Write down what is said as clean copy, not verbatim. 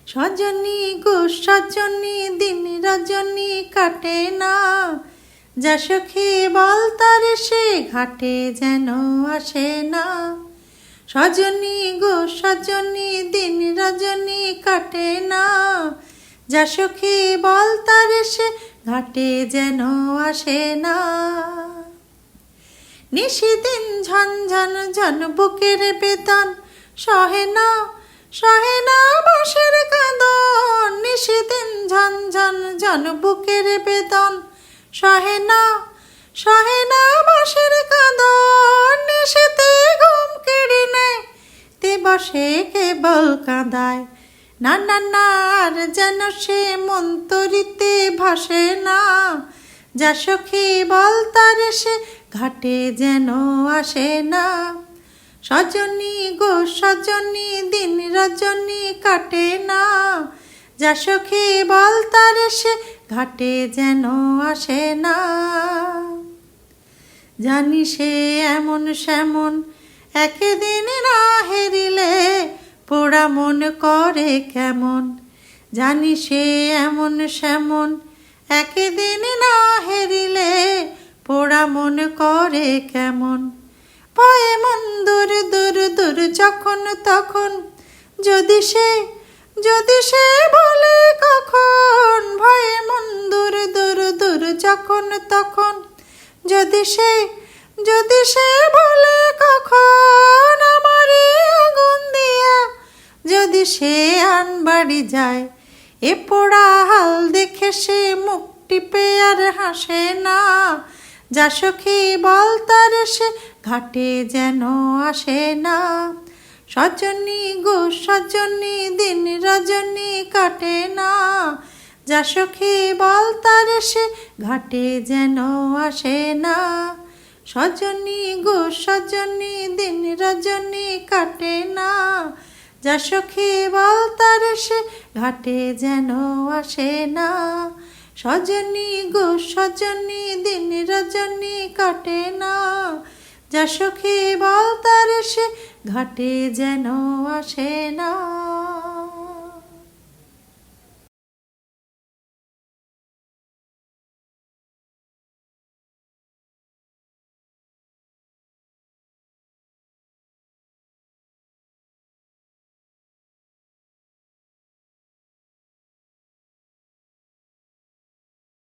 সজনী গো সজনী দিন রজনী কাটে না, যা সখী বল তার সে ঘাটে যেন আসে না। সজনী গো সজনী দিন রজনী কাটে না, যা সখী বল তার সে ঘাটে যেন আসে না। নিশিদিন ঝনঝন ঝন বুকের বেদন সহে না, সহে না বাঁশের কাঁদন। নিশিদিন ঝনঝন ঝন বুকের বেদন সহে না, সহে না বাঁশের কাঁদন। নিশিতে ঘুম কেড়ে নেয় দিবসে কেবল কাঁদায় না না না, আর যেন সে মন তরিতে ভাসে না। যা সখী বল তার সে ঘাটে যেন আসে না। সজনী গো সজনী দিন রজনী কাটে না, যা সখী বল তার সে ঘাটে যেন আসে না। জানি সে এমন সেমন একদিন না হেরিলে পোড়া মন করে কেমন। জানি সে এমন সেমন একদিন না হেরিলে পোড়া মন করে কেমন। ভয়ে মন দূর দূর দূর যখন তখন, যদি সে বলে কখন। ভয়ে মন দূর দূর দূর যখন তখন, যদি সে বলে কখন। আমারে আগুন দিয়া যদি সে আনবাড়ি যায়, এ পোড়া হাল দেখে সে মুখ টিপে আর হাসে না। যা সখী বল তার সে ঘাটে যেন আসে না। সজনী গো সজনী দিন রজনী কাটে না, যা সখী বল তার সে ঘাটে যেন আসে না। সজনী গো সজনী দিন রজনী কাটে না, যা সখী বল তার সে ঘাটে যেন আসে না। সজনী গো সজনী দিন রজনী কাটে না, যা সখী বল তার সে ঘাটে যেন আসে না।